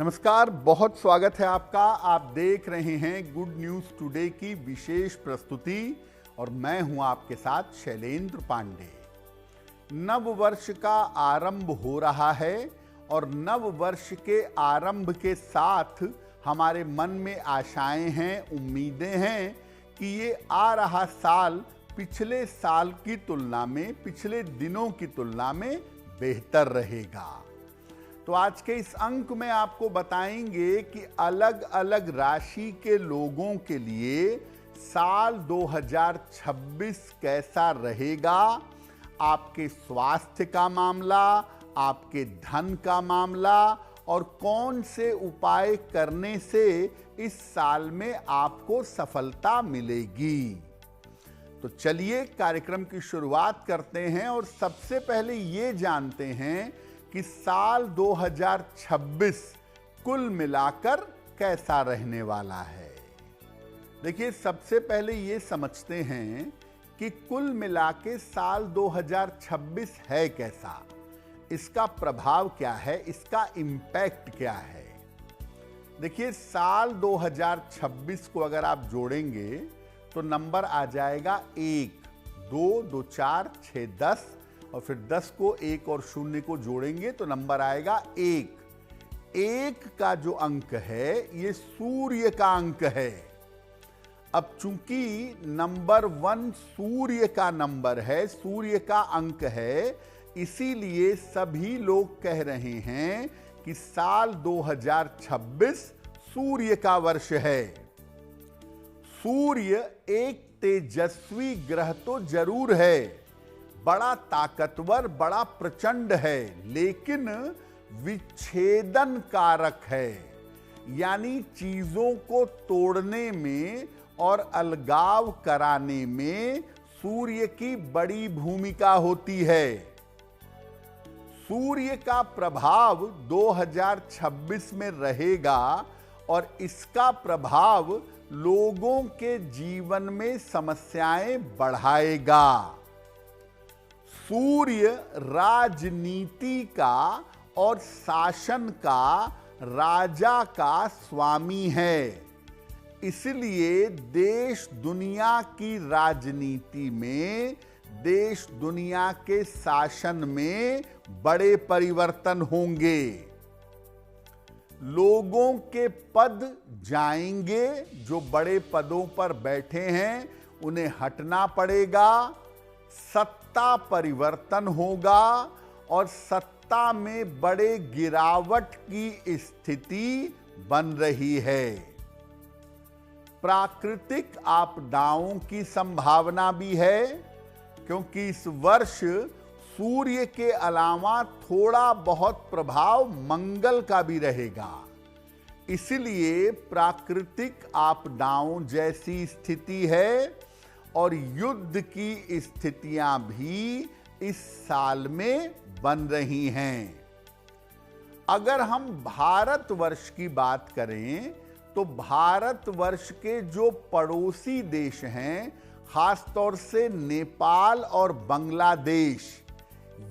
नमस्कार, बहुत स्वागत है आपका। आप देख रहे हैं गुड न्यूज टुडे की विशेष प्रस्तुति और मैं हूं आपके साथ शैलेंद्र पांडे। नव वर्ष का आरंभ हो रहा है और नव वर्ष के आरंभ के साथ हमारे मन में आशाएं हैं, उम्मीदें हैं कि ये आ रहा साल पिछले साल की तुलना में, पिछले दिनों की तुलना में बेहतर रहेगा। तो आज के इस अंक में आपको बताएंगे कि अलग अलग राशि के लोगों के लिए साल 2026 कैसा रहेगा। आपके स्वास्थ्य का मामला, आपके धन का मामला और कौन से उपाय करने से इस साल में आपको सफलता मिलेगी। तो चलिए कार्यक्रम की शुरुआत करते हैं और सबसे पहले ये जानते हैं कि साल 2026 कुल मिलाकर कैसा रहने वाला है। देखिए, सबसे पहले ये समझते हैं कि कुल मिलाके साल 2026 है कैसा, इसका प्रभाव क्या है, इसका इम्पैक्ट क्या है। देखिए, साल 2026 को अगर आप जोड़ेंगे तो नंबर आ जाएगा 1, 2, 2, 4, 6, 10 और फिर 10 को 1 और 0 को जोड़ेंगे तो नंबर आएगा 1। 1 का जो अंक है ये सूर्य का अंक है। अब चूंकि नंबर 1 सूर्य का नंबर है, सूर्य का अंक है, इसीलिए सभी लोग कह रहे हैं कि साल 2026 सूर्य का वर्ष है। सूर्य एक तेजस्वी ग्रह तो जरूर है, बड़ा ताकतवर, बड़ा प्रचंड है, लेकिन विच्छेदन कारक है। यानी चीजों को तोड़ने में और अलगाव कराने में सूर्य की बड़ी भूमिका होती है। सूर्य का प्रभाव 2026 में रहेगा और इसका प्रभाव लोगों के जीवन में समस्याएं बढ़ाएगा। सूर्य राजनीति का और शासन का, राजा का स्वामी है। इसलिए देश दुनिया की राजनीति में, देश दुनिया के शासन में बड़े परिवर्तन होंगे। लोगों के पद जाएंगे, जो बड़े पदों पर बैठे हैं उन्हें हटना पड़ेगा। सत्ता परिवर्तन होगा और सत्ता में बड़े गिरावट की स्थिति बन रही है। प्राकृतिक आपदाओं की संभावना भी है, क्योंकि इस वर्ष सूर्य के अलावा थोड़ा बहुत प्रभाव मंगल का भी रहेगा। इसलिए प्राकृतिक आपदाओं जैसी स्थिति है और युद्ध की स्थितियां भी इस साल में बन रही हैं। अगर हम भारतवर्ष की बात करें तो भारतवर्ष के जो पड़ोसी देश हैं, खासतौर से नेपाल और बांग्लादेश,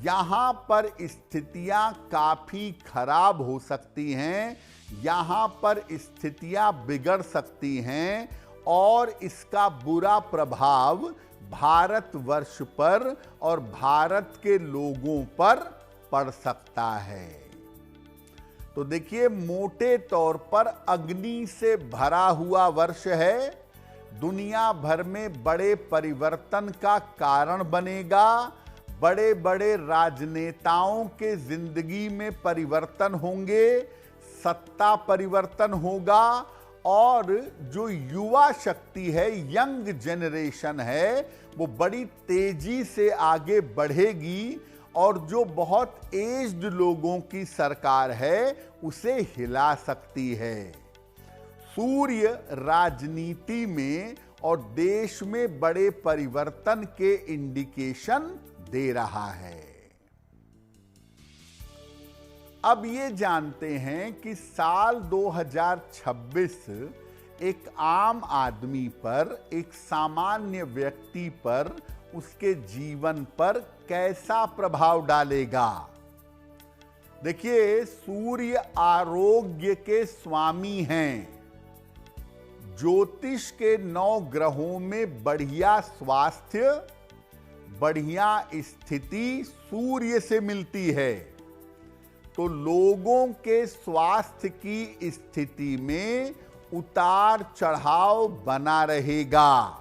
यहां पर स्थितियां काफी खराब हो सकती हैं, यहां पर स्थितियां बिगड़ सकती हैं और इसका बुरा प्रभाव भारतवर्ष पर और भारत के लोगों पर पड़ सकता है। तो देखिए, मोटे तौर पर अग्नि से भरा हुआ वर्ष है। दुनिया भर में बड़े परिवर्तन का कारण बनेगा। बड़े बड़े राजनेताओं के जिंदगी में परिवर्तन होंगे, सत्ता परिवर्तन होगा और जो युवा शक्ति है, यंग जनरेशन है, वो बड़ी तेजी से आगे बढ़ेगी और जो बहुत एज्ड लोगों की सरकार है उसे हिला सकती है। सूर्य राजनीति में और देश में बड़े परिवर्तन के इंडिकेशन दे रहा है। अब ये जानते हैं कि साल 2026 एक आम आदमी पर, एक सामान्य व्यक्ति पर, उसके जीवन पर कैसा प्रभाव डालेगा। देखिए, सूर्य आरोग्य के स्वामी हैं। ज्योतिष के 9 ग्रहों में बढ़िया स्वास्थ्य, बढ़िया स्थिति सूर्य से मिलती है। तो लोगों के स्वास्थ्य की स्थिति में उतार चढ़ाव बना रहेगा।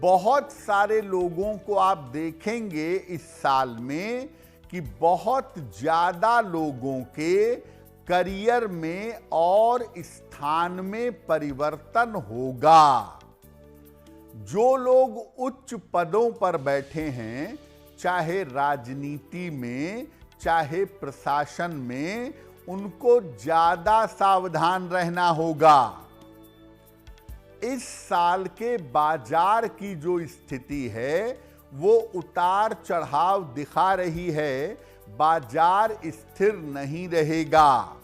बहुत सारे लोगों को आप देखेंगे इस साल में कि बहुत ज्यादा लोगों के करियर में और स्थान में परिवर्तन होगा। जो लोग उच्च पदों पर बैठे हैं, चाहे राजनीति में, चाहे प्रशासन में, उनको ज्यादा सावधान रहना होगा। इस साल के बाजार की जो स्थिति है वो उतार चढ़ाव दिखा रही है। बाजार स्थिर नहीं रहेगा।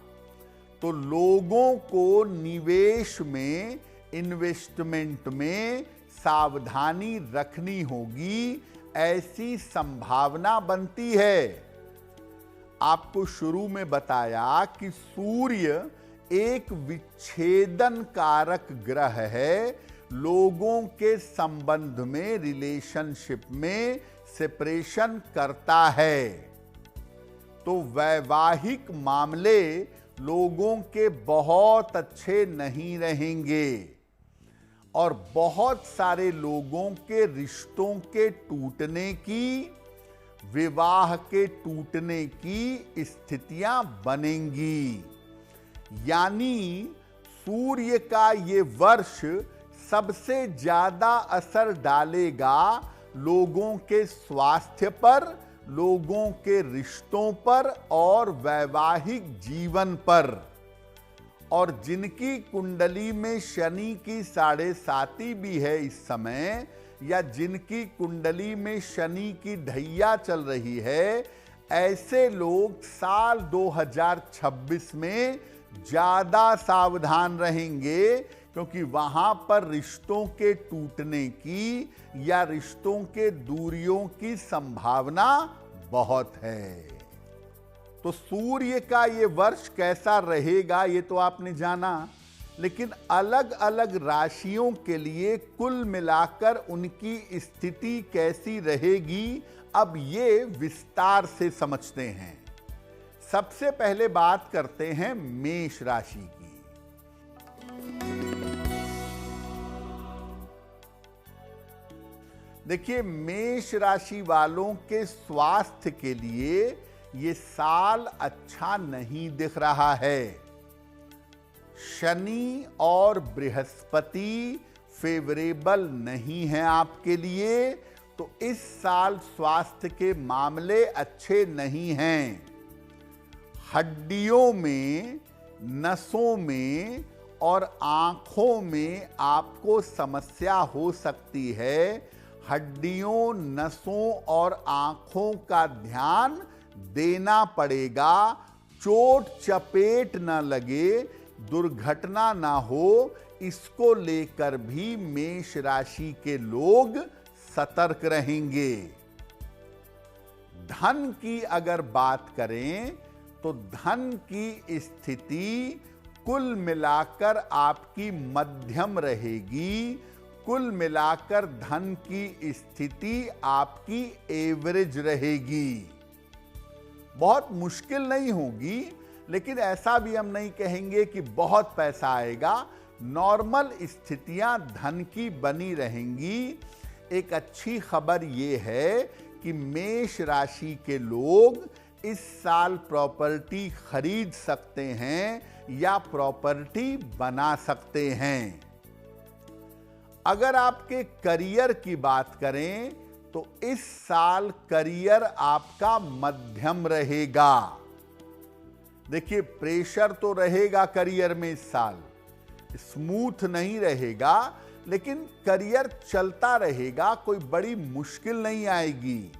तो लोगों को निवेश में, इन्वेस्टमेंट में सावधानी रखनी होगी, ऐसी संभावना बनती है। आपको शुरू में बताया कि सूर्य एक विच्छेदन कारक ग्रह है। लोगों के संबंध में, रिलेशनशिप में सेपरेशन करता है। तो वैवाहिक मामले लोगों के बहुत अच्छे नहीं रहेंगे और बहुत सारे लोगों के रिश्तों के टूटने की, विवाह के टूटने की स्थितियां बनेंगी। यानी सूर्य का ये वर्ष सबसे ज्यादा असर डालेगा लोगों के स्वास्थ्य पर, लोगों के रिश्तों पर और वैवाहिक जीवन पर। और जिनकी कुंडली में शनि की 7.5 भी है इस समय, या जिनकी कुंडली में शनि की ढैया चल रही है, ऐसे लोग साल 2026 में ज्यादा सावधान रहेंगे, क्योंकि वहां पर रिश्तों के टूटने की या रिश्तों के दूरियों की संभावना बहुत है। तो सूर्य का ये वर्ष कैसा रहेगा ये तो आपने जाना, लेकिन अलग अलग राशियों के लिए कुल मिलाकर उनकी स्थिति कैसी रहेगी, अब ये विस्तार से समझते हैं। सबसे पहले बात करते हैं मेष राशि की। देखिए, मेष राशि वालों के स्वास्थ्य के लिए ये साल अच्छा नहीं दिख रहा है। शनि और बृहस्पति फेवरेबल नहीं है आपके लिए, तो इस साल स्वास्थ्य के मामले अच्छे नहीं हैं। हड्डियों में, नसों में और आंखों में आपको समस्या हो सकती है। हड्डियों, नसों और आंखों का ध्यान देना पड़ेगा। चोट चपेट न लगे, दुर्घटना ना हो, इसको लेकर भी मेष राशि के लोग सतर्क रहेंगे। धन की अगर बात करें तो धन की स्थिति कुल मिलाकर आपकी मध्यम रहेगी। कुल मिलाकर धन की स्थिति आपकी एवरेज रहेगी। बहुत मुश्किल नहीं होगी, लेकिन ऐसा भी हम नहीं कहेंगे कि बहुत पैसा आएगा। नॉर्मल स्थितियां धन की बनी रहेंगी। एक अच्छी खबर ये है कि मेष राशि के लोग इस साल प्रॉपर्टी खरीद सकते हैं या प्रॉपर्टी बना सकते हैं। अगर आपके करियर की बात करें तो इस साल करियर आपका मध्यम रहेगा। देखिए, प्रेशर तो रहेगा करियर में इस साल, स्मूथ नहीं रहेगा, लेकिन करियर चलता रहेगा, कोई बड़ी मुश्किल नहीं आएगी।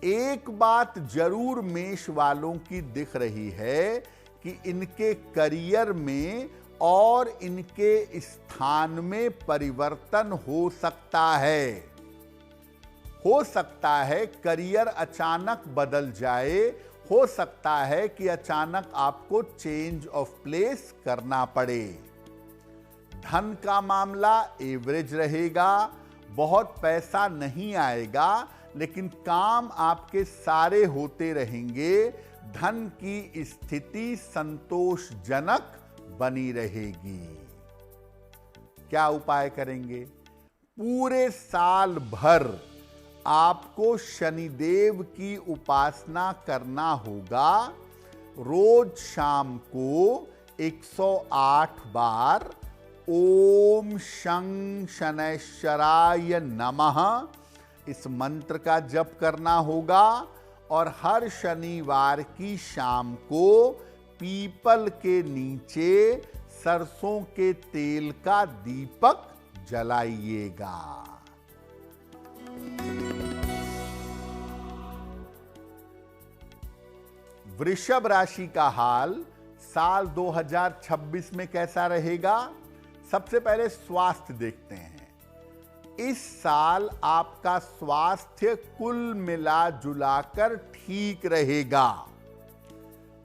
एक बात जरूर मेष वालों की दिख रही है कि इनके करियर में और इनके स्थान में परिवर्तन हो सकता है। हो सकता है करियर अचानक बदल जाए, हो सकता है कि अचानक आपको चेंज ऑफ प्लेस करना पड़े। धन का मामला एवरेज रहेगा, बहुत पैसा नहीं आएगा, लेकिन काम आपके सारे होते रहेंगे। धन की स्थिति संतोषजनक बनी रहेगी। क्या उपाय करेंगे? पूरे साल भर आपको शनिदेव की उपासना करना होगा। रोज शाम को 108 बार ओम शं शनैश्चराय नमः इस मंत्र का जप करना होगा और हर शनिवार की शाम को पीपल के नीचे सरसों के तेल का दीपक जलाइएगा। वृषभ राशि का हाल साल 2026 में कैसा रहेगा? सबसे पहले स्वास्थ्य देखते हैं। इस साल आपका स्वास्थ्य कुल मिला जुलाकर ठीक रहेगा।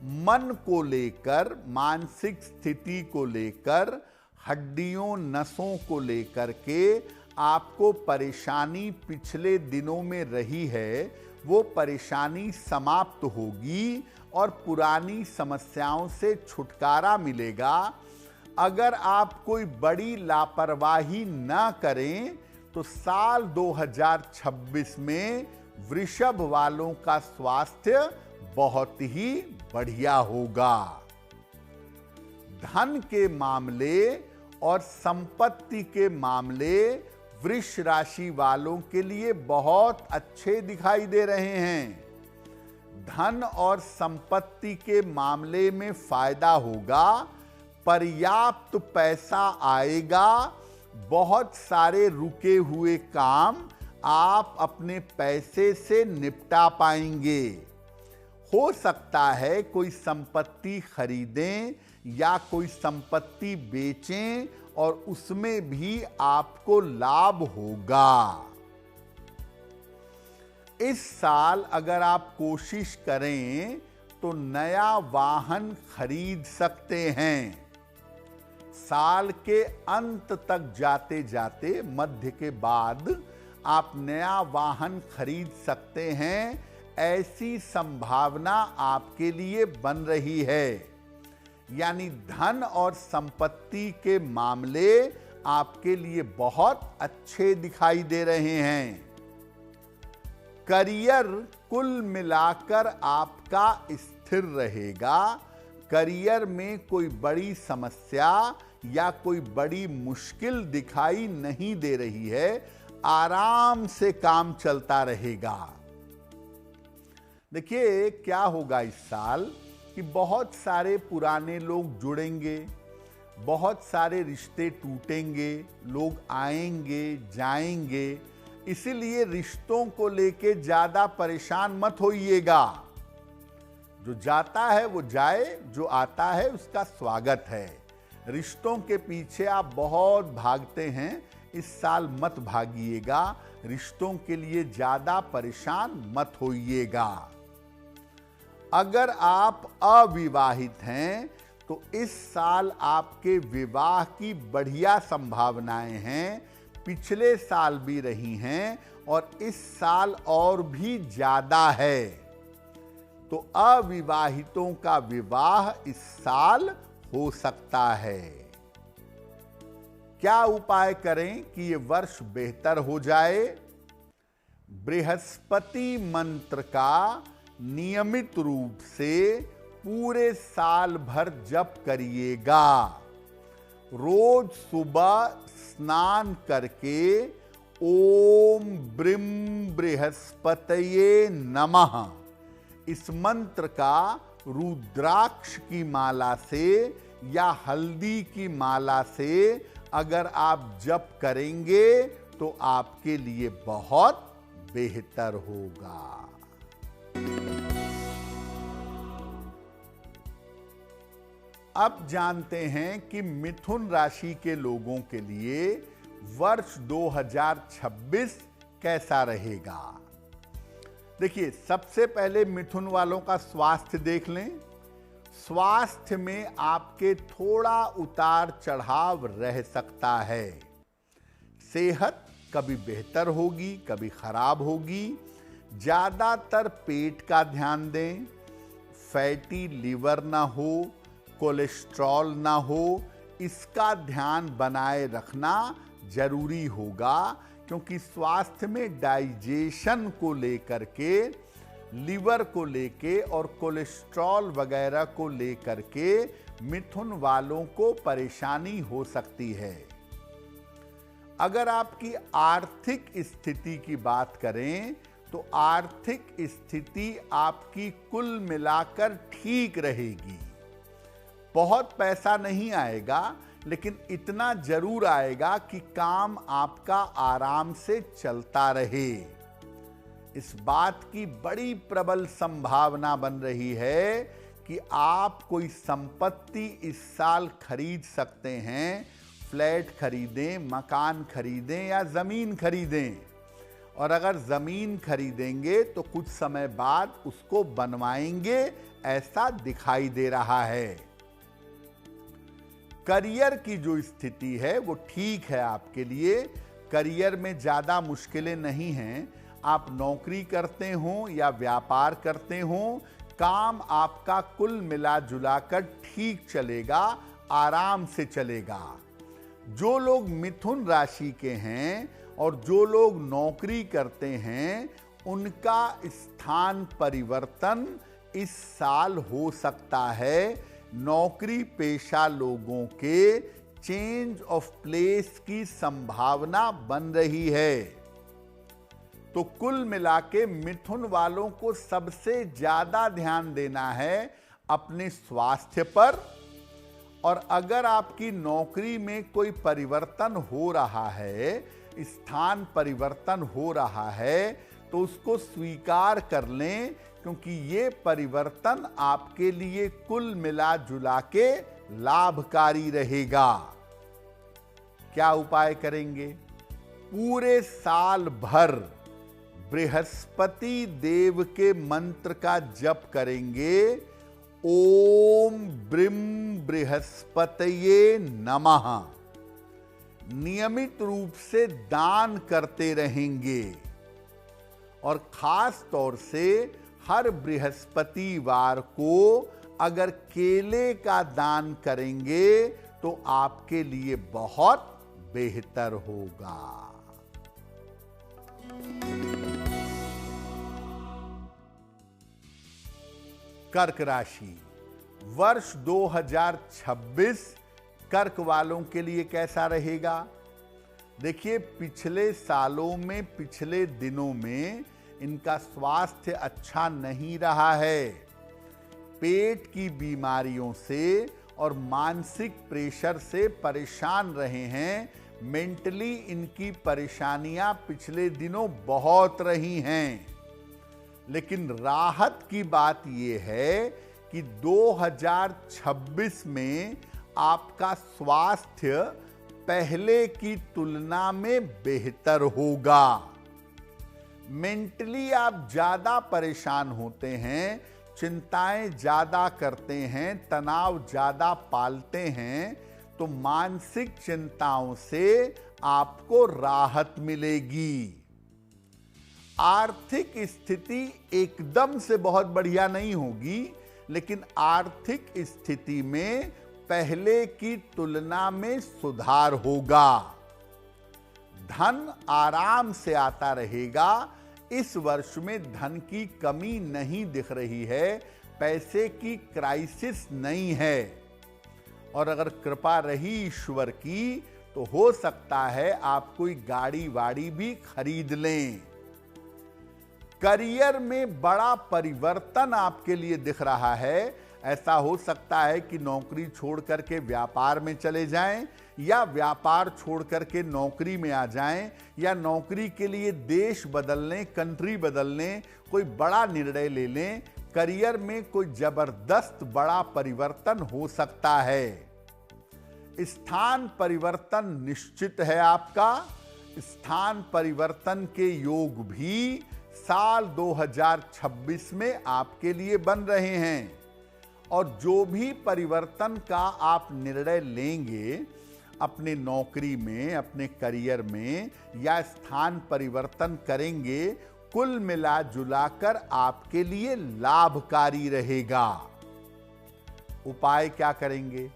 मन को लेकर, मानसिक स्थिति को लेकर, हड्डियों नसों को लेकर के आपको परेशानी पिछले दिनों में रही है, वो परेशानी समाप्त होगी और पुरानी समस्याओं से छुटकारा मिलेगा। अगर आप कोई बड़ी लापरवाही ना करें तो साल 2026 में वृषभ वालों का स्वास्थ्य बहुत ही बढ़िया होगा। धन के मामले और संपत्ति के मामले वृष राशि वालों के लिए बहुत अच्छे दिखाई दे रहे हैं। धन और संपत्ति के मामले में फायदा होगा, पर्याप्त पैसा आएगा, बहुत सारे रुके हुए काम आप अपने पैसे से निपटा पाएंगे। हो सकता है कोई संपत्ति खरीदें या कोई संपत्ति बेचें और उसमें भी आपको लाभ होगा। इस साल अगर आप कोशिश करें तो नया वाहन खरीद सकते हैं। साल के अंत तक जाते जाते मध्य के बाद आप नया वाहन खरीद सकते हैं, ऐसी संभावना आपके लिए बन रही है। यानी धन और संपत्ति के मामले आपके लिए बहुत अच्छे दिखाई दे रहे हैं। करियर कुल मिलाकर आपका स्थिर रहेगा। करियर में कोई बड़ी समस्या या कोई बड़ी मुश्किल दिखाई नहीं दे रही है, आराम से काम चलता रहेगा। देखिए क्या होगा इस साल कि बहुत सारे पुराने लोग जुड़ेंगे, बहुत सारे रिश्ते टूटेंगे, लोग आएंगे जाएंगे, इसीलिए रिश्तों को लेके ज्यादा परेशान मत होइएगा। जो जाता है वो जाए, जो आता है उसका स्वागत है। रिश्तों के पीछे आप बहुत भागते हैं, इस साल मत भागिएगा। रिश्तों के लिए ज्यादा परेशान मत होइएगा। अगर आप अविवाहित हैं तो इस साल आपके विवाह की बढ़िया संभावनाएं हैं, पिछले साल भी रही हैं और इस साल और भी ज्यादा है। तो अविवाहितों का विवाह इस साल हो सकता है। क्या उपाय करें कि ये वर्ष बेहतर हो जाए? बृहस्पति मंत्र का नियमित रूप से पूरे साल भर जप करिएगा। रोज सुबह स्नान करके ओम ब्रीम बृहस्पतये नमः इस मंत्र का रुद्राक्ष की माला से या हल्दी की माला से अगर आप जप करेंगे तो आपके लिए बहुत बेहतर होगा। अब जानते हैं कि मिथुन राशि के लोगों के लिए वर्ष 2026 कैसा रहेगा। देखिए, सबसे पहले मिथुन वालों का स्वास्थ्य देख लें। स्वास्थ्य में आपके थोड़ा उतार चढ़ाव रह सकता है। सेहत कभी बेहतर होगी, कभी खराब होगी। ज्यादातर पेट का ध्यान दें, फैटी लीवर ना हो, कोलेस्ट्रॉल ना हो, इसका ध्यान बनाए रखना जरूरी होगा, क्योंकि स्वास्थ्य में डाइजेशन को लेकर के, लीवर को लेके और कोलेस्ट्रॉल वगैरह को लेकर के मिथुन वालों को परेशानी हो सकती है। अगर आपकी आर्थिक स्थिति की बात करें तो आर्थिक स्थिति आपकी कुल मिलाकर ठीक रहेगी। बहुत पैसा नहीं आएगा, लेकिन इतना जरूर आएगा कि काम आपका आराम से चलता रहे। इस बात की बड़ी प्रबल संभावना बन रही है कि आप कोई संपत्ति इस साल खरीद सकते हैं। फ्लैट खरीदें, मकान खरीदें या जमीन खरीदें। और अगर जमीन खरीदेंगे तो कुछ समय बाद उसको बनवाएंगे, ऐसा दिखाई दे रहा है। करियर की जो स्थिति है वो ठीक है आपके लिए। करियर में ज्यादा मुश्किलें नहीं हैं। आप नौकरी करते हो या व्यापार करते हो, काम आपका कुल मिला जुलाकर ठीक चलेगा, आराम से चलेगा। जो लोग मिथुन राशि के हैं और जो लोग नौकरी करते हैं, उनका स्थान परिवर्तन इस साल हो सकता है। नौकरी पेशा लोगों के चेंज ऑफ प्लेस की संभावना बन रही है। तो कुल मिलाके मिथुन वालों को सबसे ज्यादा ध्यान देना है अपने स्वास्थ्य पर। और अगर आपकी नौकरी में कोई परिवर्तन हो रहा है, स्थान परिवर्तन हो रहा है, तो उसको स्वीकार कर लें, क्योंकि ये परिवर्तन आपके लिए कुल मिला जुला के लाभकारी रहेगा। क्या उपाय करेंगे? पूरे साल भर बृहस्पति देव के मंत्र का जप करेंगे। ओम ब्रीम बृहस्पतये नमः। नियमित रूप से दान करते रहेंगे और खास तौर से हर बृहस्पतिवार को अगर केले का दान करेंगे तो आपके लिए बहुत बेहतर होगा। कर्क राशि, वर्ष 2026 कर्क वालों के लिए कैसा रहेगा? देखिए, पिछले सालों में, पिछले दिनों में इनका स्वास्थ्य अच्छा नहीं रहा है। पेट की बीमारियों से और मानसिक प्रेशर से परेशान रहे हैं। मेंटली इनकी परेशानियां पिछले दिनों बहुत रही हैं। लेकिन राहत की बात यह है कि 2026 में आपका स्वास्थ्य पहले की तुलना में बेहतर होगा। मेंटली आप ज्यादा परेशान होते हैं, चिंताएं ज्यादा करते हैं, तनाव ज्यादा पालते हैं, तो मानसिक चिंताओं से आपको राहत मिलेगी। आर्थिक स्थिति एकदम से बहुत बढ़िया नहीं होगी, लेकिन आर्थिक स्थिति में पहले की तुलना में सुधार होगा। धन आराम से आता रहेगा। इस वर्ष में धन की कमी नहीं दिख रही है, पैसे की क्राइसिस नहीं है। और अगर कृपा रही ईश्वर की तो हो सकता है आप कोई गाड़ी वाड़ी भी खरीद लें। करियर में बड़ा परिवर्तन आपके लिए दिख रहा है। ऐसा हो सकता है कि नौकरी छोड़ करके व्यापार में चले जाएं, या व्यापार छोड़ करके नौकरी में आ जाएं, या नौकरी के लिए देश बदल लें, कंट्री बदल लें, कोई बड़ा निर्णय ले लें। करियर में कोई जबरदस्त बड़ा परिवर्तन हो सकता है। स्थान परिवर्तन निश्चित है आपका। स्थान परिवर्तन के योग भी साल 2026 में आपके लिए बन रहे हैं। और जो भी परिवर्तन का आप निर्णय लेंगे अपने नौकरी में, अपने करियर में, या स्थान परिवर्तन करेंगे, कुल मिला जुलाकर आपके लिए लाभकारी रहेगा। उपाय क्या करेंगे?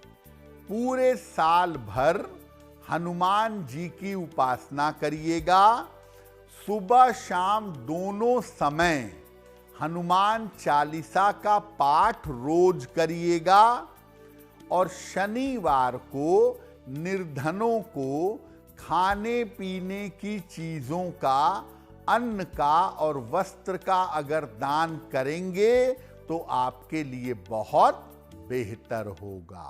पूरे साल भर हनुमान जी की उपासना करिएगा। सुबह शाम दोनों समय हनुमान चालीसा का पाठ रोज करिएगा। और शनिवार को निर्धनों को खाने पीने की चीजों का, अन्न का और वस्त्र का अगर दान करेंगे तो आपके लिए बहुत बेहतर होगा।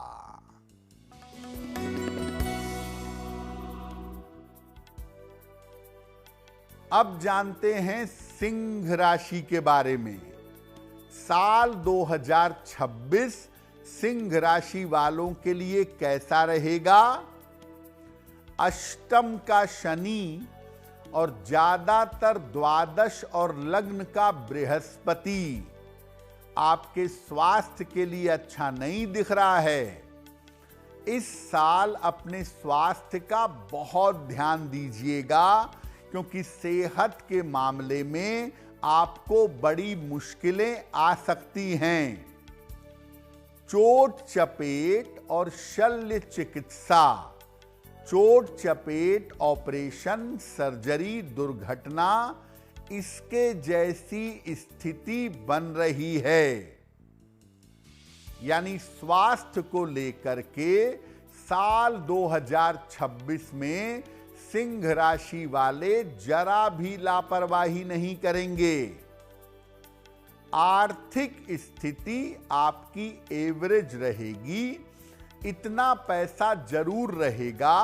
अब जानते हैं सिंह राशि के बारे में। साल 2026 सिंह राशि वालों के लिए कैसा रहेगा? अष्टम का शनि और ज्यादातर द्वादश और लग्न का बृहस्पति आपके स्वास्थ्य के लिए अच्छा नहीं दिख रहा है। इस साल अपने स्वास्थ्य का बहुत ध्यान दीजिएगा, क्योंकि सेहत के मामले में आपको बड़ी मुश्किलें आ सकती हैं। चोट चपेट और शल्य चिकित्सा, चोट चपेट, ऑपरेशन, सर्जरी, दुर्घटना, इसके जैसी स्थिति बन रही है। यानी स्वास्थ्य को लेकर के साल 2026 में सिंह राशि वाले जरा भी लापरवाही नहीं करेंगे। आर्थिक स्थिति आपकी एवरेज रहेगी। इतना पैसा जरूर रहेगा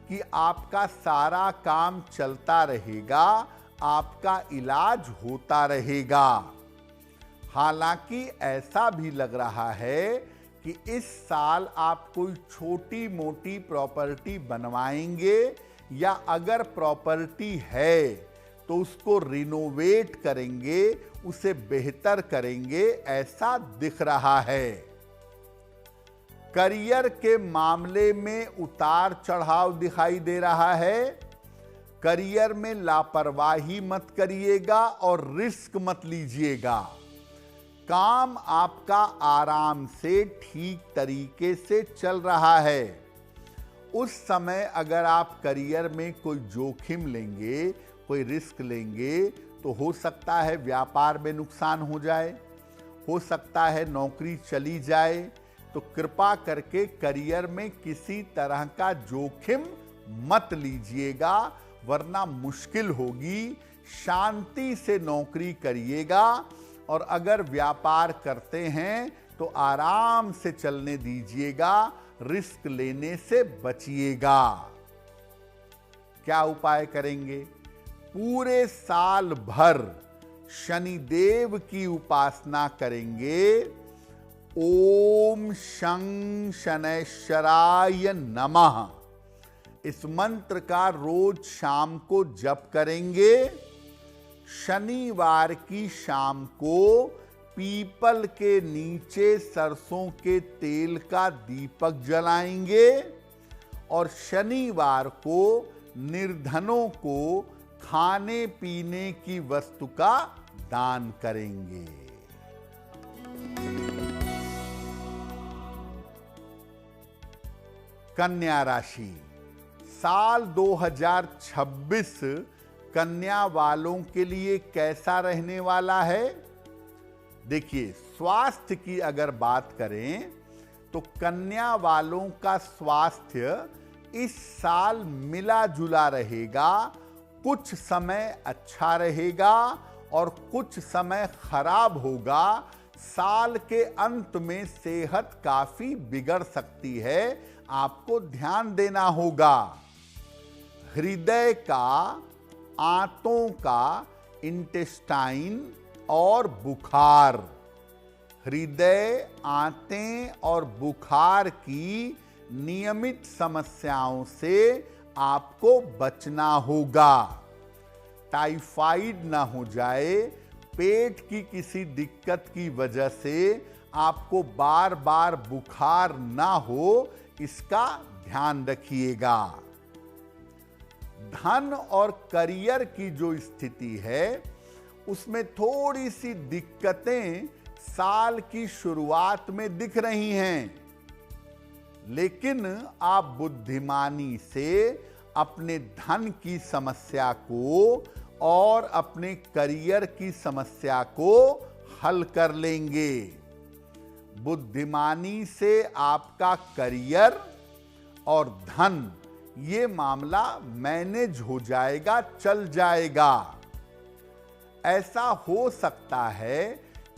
कि आपका सारा काम चलता रहेगा, आपका इलाज होता रहेगा। हालांकि ऐसा भी लग रहा है कि इस साल आप कोई छोटी मोटी प्रॉपर्टी बनवाएंगे, या अगर प्रॉपर्टी है तो उसको रिनोवेट करेंगे, उसे बेहतर करेंगे, ऐसा दिख रहा है। करियर के मामले में उतार चढ़ाव दिखाई दे रहा है। करियर में लापरवाही मत करिएगा और रिस्क मत लीजिएगा। काम आपका आराम से ठीक तरीके से चल रहा है। उस समय अगर आप करियर में कोई जोखिम लेंगे, कोई रिस्क लेंगे, तो हो सकता है व्यापार में नुकसान हो जाए, हो सकता है नौकरी चली जाए। तो कृपा करके करियर में किसी तरह का जोखिम मत लीजिएगा, वरना मुश्किल होगी। शांति से नौकरी करिएगा, और अगर व्यापार करते हैं तो आराम से चलने दीजिएगा, रिस्क लेने से बचिएगा। क्या उपाय करेंगे? पूरे साल भर शनिदेव की उपासना करेंगे। ओम शं शनैश्चराय नमः, इस मंत्र का रोज शाम को जप करेंगे। शनिवार की शाम को पीपल के नीचे सरसों के तेल का दीपक जलाएंगे, और शनिवार को निर्धनों को खाने पीने की वस्तु का दान करेंगे। कन्या राशि, साल 2026 कन्या वालों के लिए कैसा रहने वाला है? देखिए, स्वास्थ्य की अगर बात करें तो कन्या वालों का स्वास्थ्य इस साल मिला जुला रहेगा। कुछ समय अच्छा रहेगा और कुछ समय खराब होगा। साल के अंत में सेहत काफी बिगड़ सकती है, आपको ध्यान देना होगा। हृदय का, आंतों का, इंटेस्टाइन और बुखार, हृदय, आंतें और बुखार की नियमित समस्याओं से आपको बचना होगा। टाइफाइड ना हो जाए, पेट की किसी दिक्कत की वजह से आपको बार बार बुखार ना हो, इसका ध्यान रखिएगा। धन और करियर की जो स्थिति है उसमें थोड़ी सी दिक्कतें साल की शुरुआत में दिख रही हैं, लेकिन आप बुद्धिमानी से अपने धन की समस्या को और अपने करियर की समस्या को हल कर लेंगे। बुद्धिमानी से आपका करियर और धन, ये मामला मैनेज हो जाएगा, चल जाएगा। ऐसा हो सकता है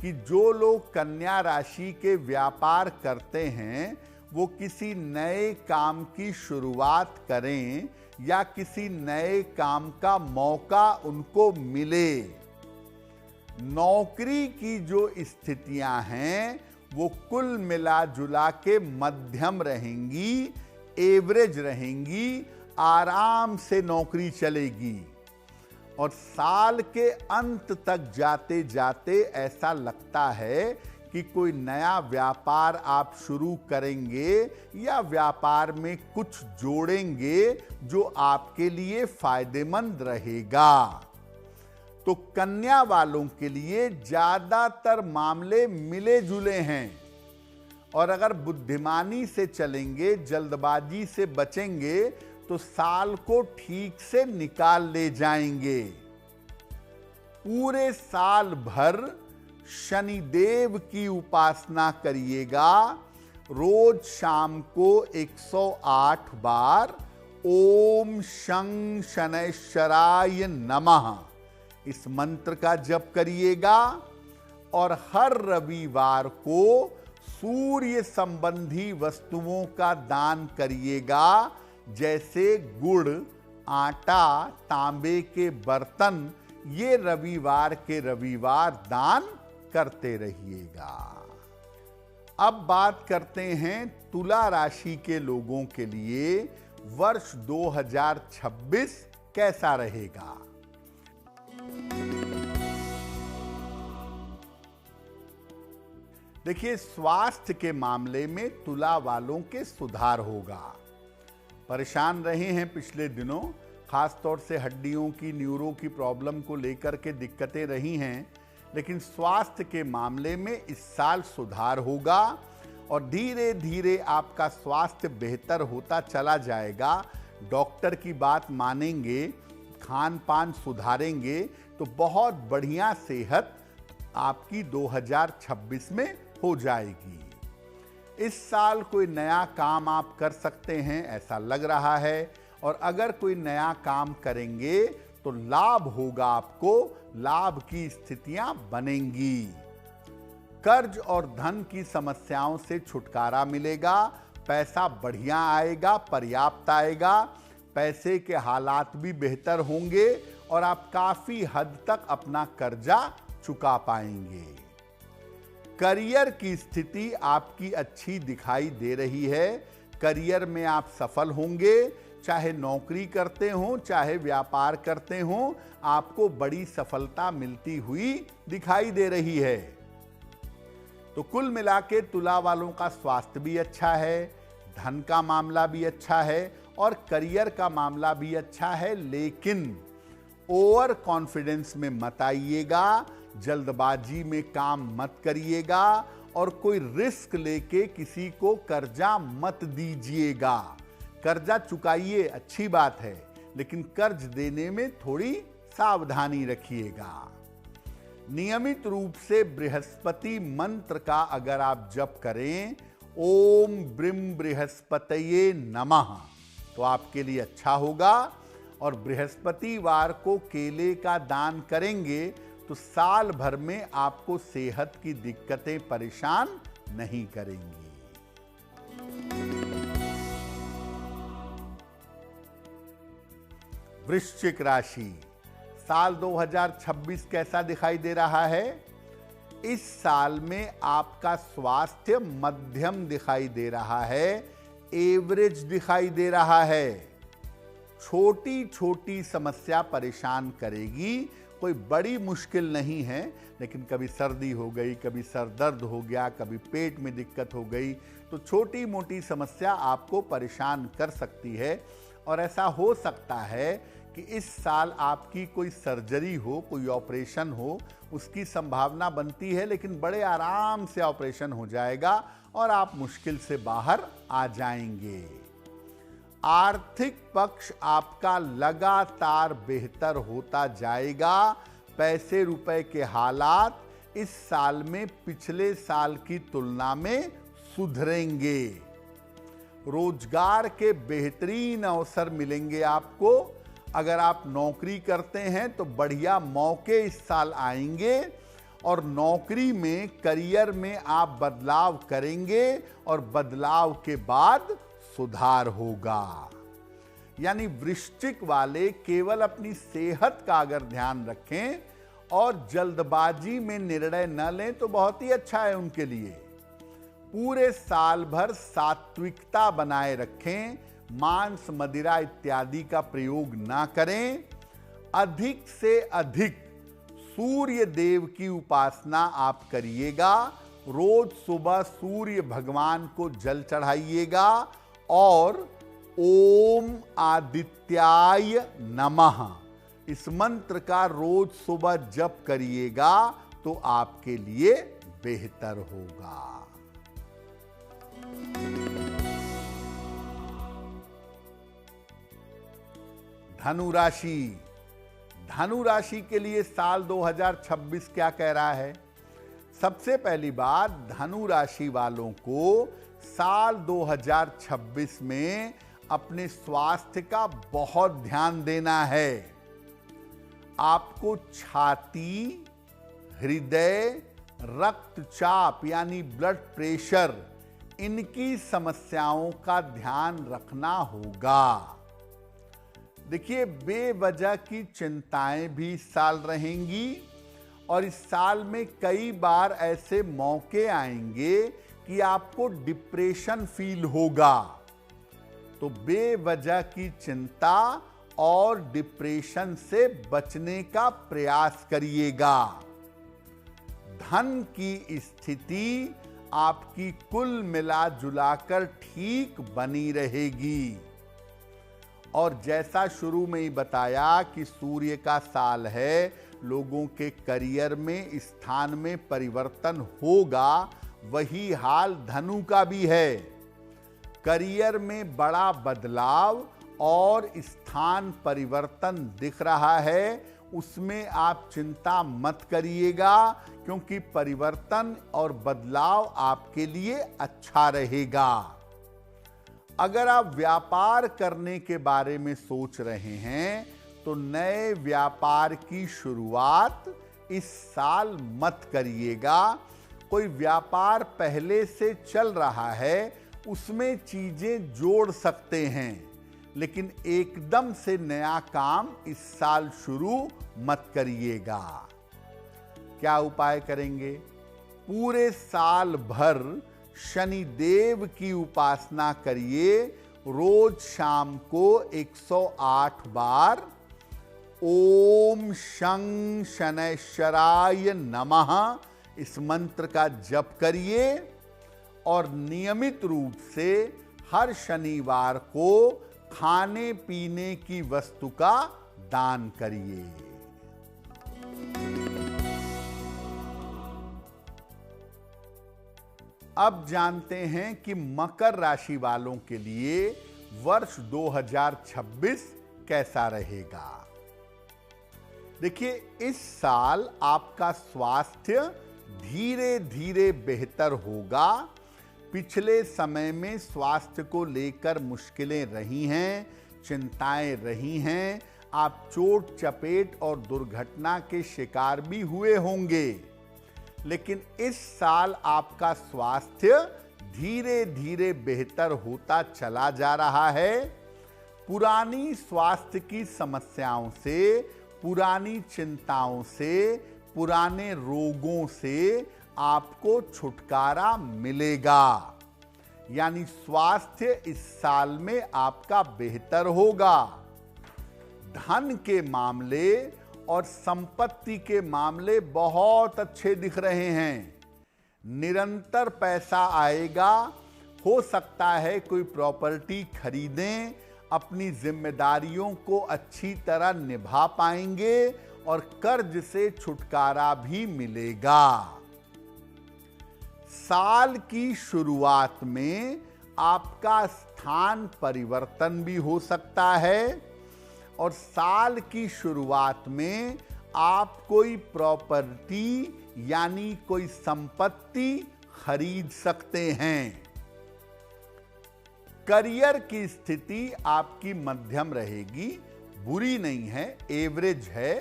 कि जो लोग कन्या राशि के व्यापार करते हैं वो किसी नए काम की शुरुआत करें या किसी नए काम का मौका उनको मिले। नौकरी की जो स्थितियां हैं वो कुल मिला जुला के मध्यम रहेंगी, एवरेज रहेंगी, आराम से नौकरी चलेगी। और साल के अंत तक जाते जाते ऐसा लगता है कि कोई नया व्यापार आप शुरू करेंगे या व्यापार में कुछ जोड़ेंगे जो आपके लिए फायदेमंद रहेगा। तो कन्या वालों के लिए ज्यादातर मामले मिले जुले हैं, और अगर बुद्धिमानी से चलेंगे, जल्दबाजी से बचेंगे तो साल को ठीक से निकाल ले जाएंगे। पूरे साल भर शनिदेव की उपासना करिएगा। रोज शाम को 108 बार ओम शं शनैश्चराय नमः इस मंत्र का जप करिएगा, और हर रविवार को सूर्य संबंधी वस्तुओं का दान करिएगा, जैसे गुड़, आटा, तांबे के बर्तन। ये रविवार के रविवार दान करते रहिएगा। अब बात करते हैं तुला राशि के लोगों के लिए वर्ष 2026 कैसा रहेगा। देखिए, स्वास्थ्य के मामले में तुला वालों के सुधार होगा। परेशान रहे हैं पिछले दिनों, खास तौर से हड्डियों की, न्यूरो की प्रॉब्लम को लेकर के दिक्कतें रही हैं, लेकिन स्वास्थ्य के मामले में इस साल सुधार होगा और धीरे धीरे आपका स्वास्थ्य बेहतर होता चला जाएगा। डॉक्टर की बात मानेंगे, खान पान सुधारेंगे तो बहुत बढ़िया सेहत आपकी 2026 में हो जाएगी। इस साल कोई नया काम आप कर सकते हैं ऐसा लग रहा है, और अगर कोई नया काम करेंगे तो लाभ होगा, आपको लाभ की स्थितियां बनेंगी। कर्ज और धन की समस्याओं से छुटकारा मिलेगा, पैसा बढ़िया आएगा, पर्याप्त आएगा, पैसे के हालात भी बेहतर होंगे और आप काफी हद तक अपना कर्जा चुका पाएंगे। करियर की स्थिति आपकी अच्छी दिखाई दे रही है। करियर में आप सफल होंगे, चाहे नौकरी करते हो चाहे व्यापार करते हो, आपको बड़ी सफलता मिलती हुई दिखाई दे रही है। तो कुल मिला के तुला वालों का स्वास्थ्य भी अच्छा है, धन का मामला भी अच्छा है और करियर का मामला भी अच्छा है, लेकिन ओवर कॉन्फिडेंस में मत आइएगा, जल्दबाजी में काम मत करिएगा और कोई रिस्क लेके किसी को कर्जा मत दीजिएगा। कर्जा चुकाइए, अच्छी बात है, लेकिन कर्ज देने में थोड़ी सावधानी रखिएगा। नियमित रूप से बृहस्पति मंत्र का अगर आप जप करें, ओम ब्रीम बृहस्पतये नमः, तो आपके लिए अच्छा होगा। और बृहस्पतिवार को केले का दान करेंगे तो साल भर में आपको सेहत की दिक्कतें परेशान नहीं करेंगी। वृश्चिक राशि, साल 2026 कैसा दिखाई दे रहा है? इस साल में आपका स्वास्थ्य मध्यम दिखाई दे रहा है, एवरेज दिखाई दे रहा है। छोटी छोटी समस्या परेशान करेगी, कोई बड़ी मुश्किल नहीं है, लेकिन कभी सर्दी हो गई, कभी सर दर्द हो गया, कभी पेट में दिक्कत हो गई, तो छोटी मोटी समस्या आपको परेशान कर सकती है। और ऐसा हो सकता है कि इस साल आपकी कोई सर्जरी हो, कोई ऑपरेशन हो, उसकी संभावना बनती है, लेकिन बड़े आराम से ऑपरेशन हो जाएगा और आप मुश्किल से बाहर आ जाएंगे। आर्थिक पक्ष आपका लगातार बेहतर होता जाएगा। पैसे रुपए के हालात इस साल में पिछले साल की तुलना में सुधरेंगे। रोजगार के बेहतरीन अवसर मिलेंगे आपको। अगर आप नौकरी करते हैं तो बढ़िया मौके इस साल आएंगे और नौकरी में, करियर में आप बदलाव करेंगे और बदलाव के बाद सुधार होगा। यानी वृश्चिक वाले केवल अपनी सेहत का अगर ध्यान रखें और जल्दबाजी में निर्णय न लें तो बहुत ही अच्छा है उनके लिए। पूरे साल भर सात्विकता बनाए रखें, मांस मदिरा इत्यादि का प्रयोग ना करें। अधिक से अधिक सूर्य देव की उपासना आप करिएगा। रोज सुबह सूर्य भगवान को जल चढ़ाइएगा और ओम आदित्याय नमः इस मंत्र का रोज सुबह जप करिएगा तो आपके लिए बेहतर होगा। धनु राशि। धनु राशि के लिए साल 2026 क्या कह रहा है? सबसे पहली बात, धनु राशि वालों को साल 2026 में अपने स्वास्थ्य का बहुत ध्यान देना है। आपको छाती, हृदय, रक्तचाप यानी ब्लड प्रेशर, इनकी समस्याओं का ध्यान रखना होगा। देखिए, बेवजह की चिंताएं भी इस साल रहेंगी और इस साल में कई बार ऐसे मौके आएंगे कि आपको डिप्रेशन फील होगा। तो बेवजह की चिंता और डिप्रेशन से बचने का प्रयास करिएगा। धन की स्थिति आपकी कुल मिला जुलाकर ठीक बनी रहेगी। और जैसा शुरू में ही बताया कि सूर्य का साल है, लोगों के करियर में, स्थान में परिवर्तन होगा, वही हाल धनु का भी है। करियर में बड़ा बदलाव और स्थान परिवर्तन दिख रहा है, उसमें आप चिंता मत करिएगा, क्योंकि परिवर्तन और बदलाव आपके लिए अच्छा रहेगा। अगर आप व्यापार करने के बारे में सोच रहे हैं तो नए व्यापार की शुरुआत इस साल मत करिएगा। कोई व्यापार पहले से चल रहा है, उसमें चीजें जोड़ सकते हैं, लेकिन एकदम से नया काम इस साल शुरू मत करिएगा। क्या उपाय करेंगे? पूरे साल भर शनि देव की उपासना करिए। रोज शाम को 108 बार ओम शं शनैश्चराय नमः इस मंत्र का जप करिए और नियमित रूप से हर शनिवार को खाने पीने की वस्तु का दान करिए। अब जानते हैं कि मकर राशि वालों के लिए वर्ष 2026 कैसा रहेगा। देखिए, इस साल आपका स्वास्थ्य धीरे धीरे बेहतर होगा। पिछले समय में स्वास्थ्य को लेकर मुश्किलें रही हैं, चिंताएं रही हैं, आप चोट चपेट और दुर्घटना के शिकार भी हुए होंगे, लेकिन इस साल आपका स्वास्थ्य धीरे धीरे बेहतर होता चला जा रहा है। पुरानी स्वास्थ्य की समस्याओं से, पुरानी चिंताओं से, पुराने रोगों से आपको छुटकारा मिलेगा। यानी स्वास्थ्य इस साल में आपका बेहतर होगा। धन के मामले और संपत्ति के मामले बहुत अच्छे दिख रहे हैं। निरंतर पैसा आएगा, हो सकता है कोई प्रॉपर्टी खरीदें, अपनी जिम्मेदारियों को अच्छी तरह निभा पाएंगे और कर्ज से छुटकारा भी मिलेगा। साल की शुरुआत में आपका स्थान परिवर्तन भी हो सकता है और साल की शुरुआत में आप कोई प्रॉपर्टी यानी कोई संपत्ति खरीद सकते हैं। करियर की स्थिति आपकी मध्यम रहेगी, बुरी नहीं है, एवरेज है।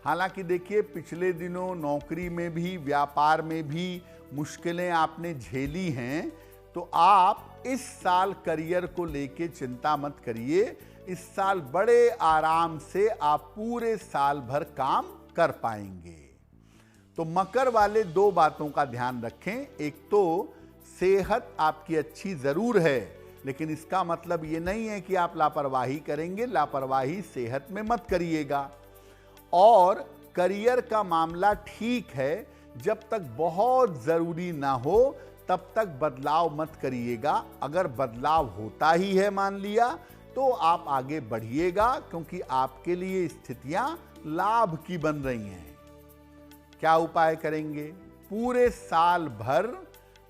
हालांकि देखिए, पिछले दिनों नौकरी में भी व्यापार में भी मुश्किलें आपने झेली हैं, तो आप इस साल करियर को लेके चिंता मत करिए। इस साल बड़े आराम से आप पूरे साल भर काम कर पाएंगे। तो मकर वाले दो बातों का ध्यान रखें। एक तो सेहत आपकी अच्छी जरूर है, लेकिन इसका मतलब ये नहीं है कि आप लापरवाही करेंगे। लापरवाही सेहत में मत करिएगा। और करियर का मामला ठीक है, जब तक बहुत जरूरी ना हो तब तक बदलाव मत करिएगा। अगर बदलाव होता ही है मान लिया, तो आप आगे बढ़िएगा, क्योंकि आपके लिए स्थितियां लाभ की बन रही हैं। क्या उपाय करेंगे? पूरे साल भर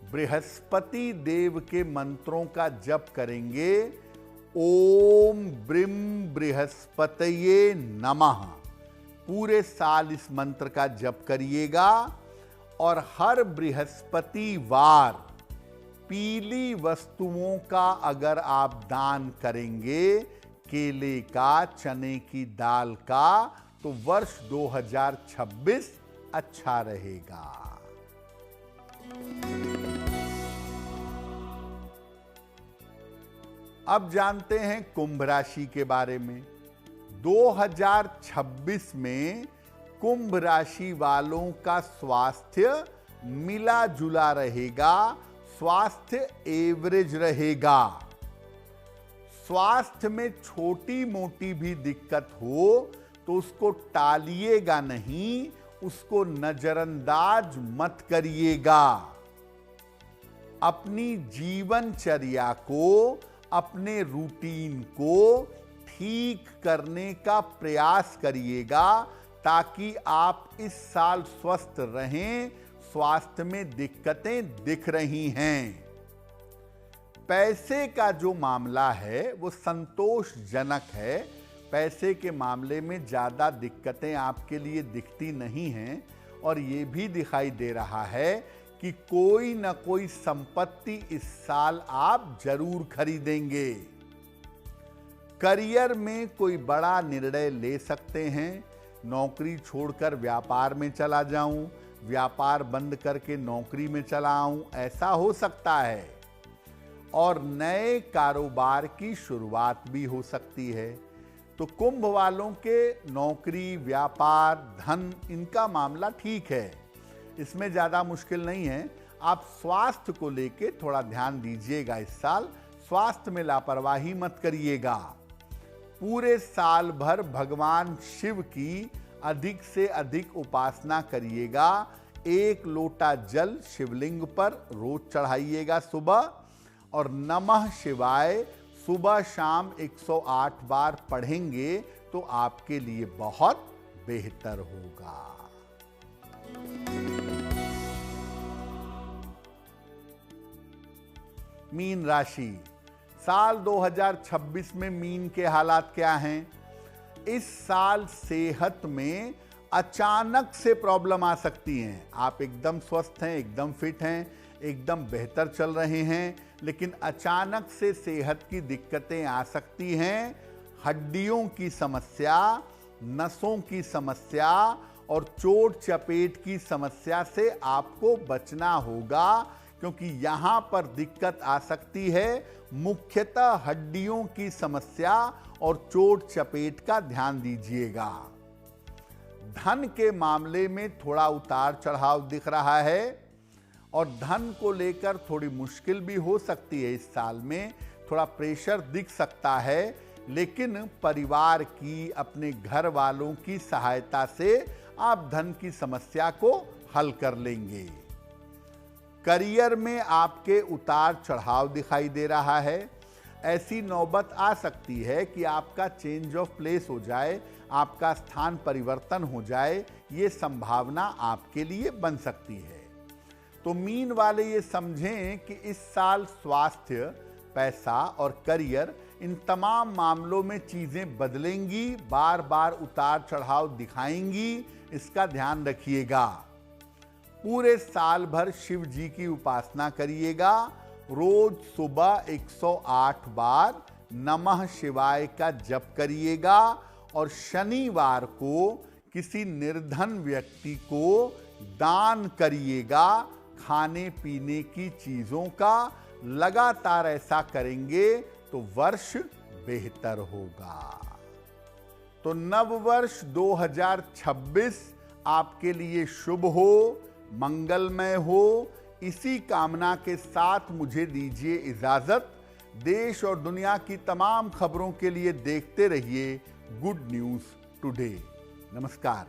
बृहस्पति देव के मंत्रों का जप करेंगे। ओम ब्रीम बृहस्पतये नमः। पूरे साल इस मंत्र का जप करिएगा और हर बृहस्पतिवार पीली वस्तुओं का अगर आप दान करेंगे, केले का, चने की दाल का, तो वर्ष 2026 अच्छा रहेगा। अब जानते हैं कुंभ राशि के बारे में। 2026 में कुंभ राशि वालों का स्वास्थ्य मिला जुला रहेगा, स्वास्थ्य एवरेज रहेगा। स्वास्थ्य में छोटी मोटी भी दिक्कत हो तो उसको टालिएगा नहीं, उसको नजरअंदाज मत करिएगा। अपनी जीवनचर्या को, अपने रूटीन को ठीक करने का प्रयास करिएगा, ताकि आप इस साल स्वस्थ रहें। स्वास्थ्य में दिक्कतें दिख रही हैं। पैसे का जो मामला है वो संतोषजनक है। पैसे के मामले में ज्यादा दिक्कतें आपके लिए दिखती नहीं हैं और ये भी दिखाई दे रहा है कि कोई न कोई संपत्ति इस साल आप जरूर खरीदेंगे। करियर में कोई बड़ा निर्णय ले सकते हैं। नौकरी छोड़कर व्यापार में चला जाऊं, व्यापार बंद करके नौकरी में चला आऊं, ऐसा हो सकता है। और नए कारोबार की शुरुआत भी हो सकती है। तो कुंभ वालों के नौकरी, व्यापार, धन, इनका मामला ठीक है, इसमें ज़्यादा मुश्किल नहीं है। आप स्वास्थ्य को लेके थोड़ा ध्यान दीजिएगा। इस साल स्वास्थ्य में लापरवाही मत करिएगा। पूरे साल भर भगवान शिव की अधिक से अधिक उपासना करिएगा। 1 लोटा जल शिवलिंग पर रोज चढ़ाइएगा सुबह, और नमः शिवाय सुबह शाम 108 बार पढ़ेंगे तो आपके लिए बहुत बेहतर होगा। मीन राशि, साल 2026 में मीन के हालात क्या हैं? इस साल सेहत में अचानक से प्रॉब्लम आ सकती हैं। आप एकदम स्वस्थ हैं, एकदम फिट हैं, एकदम बेहतर चल रहे हैं, लेकिन अचानक से सेहत की दिक्कतें आ सकती हैं। हड्डियों की समस्या, नसों की समस्या और चोट चपेट की समस्या से आपको बचना होगा, क्योंकि यहां पर दिक्कत आ सकती है। मुख्यतः हड्डियों की समस्या और चोट चपेट का ध्यान दीजिएगा। धन के मामले में थोड़ा उतार चढ़ाव दिख रहा है और धन को लेकर थोड़ी मुश्किल भी हो सकती है। इस साल में थोड़ा प्रेशर दिख सकता है, लेकिन परिवार की, अपने घर वालों की सहायता से आप धन की समस्या को हल कर लेंगे। करियर में आपके उतार चढ़ाव दिखाई दे रहा है। ऐसी नौबत आ सकती है कि आपका चेंज ऑफ प्लेस हो जाए, आपका स्थान परिवर्तन हो जाए, ये संभावना आपके लिए बन सकती है। तो मीन वाले ये समझें कि इस साल स्वास्थ्य, पैसा और करियर, इन तमाम मामलों में चीजें बदलेंगी, बार बार उतार चढ़ाव दिखाएंगी, इसका ध्यान रखिएगा। पूरे साल भर शिव जी की उपासना करिएगा। रोज सुबह 108 बार नमः शिवाय का जप करिएगा और शनिवार को किसी निर्धन व्यक्ति को दान करिएगा खाने पीने की चीजों का। लगातार ऐसा करेंगे तो वर्ष बेहतर होगा। तो नव वर्ष 2026 आपके लिए शुभ हो, मंगलमय हो, इसी कामना के साथ मुझे दीजिए इजाजत। देश और दुनिया की तमाम खबरों के लिए देखते रहिए गुड न्यूज टुडे। नमस्कार।